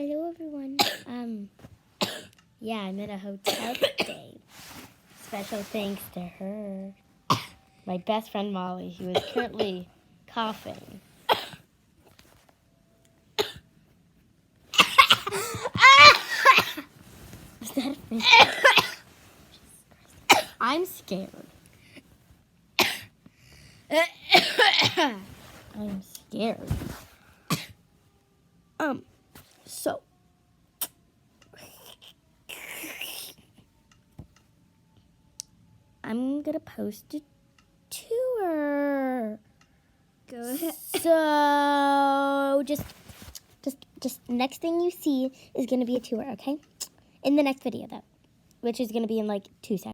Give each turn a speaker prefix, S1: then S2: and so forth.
S1: Hello, everyone. Yeah, I'm at a hotel today. Special thanks to her. My best friend, Molly, who is currently coughing. Is that a fish? I'm scared. I'm scared. So. I'm gonna post a tour.
S2: Go ahead.
S1: So just next thing you see is gonna be a tour, okay? In the next video though, which is gonna be in like 2 seconds.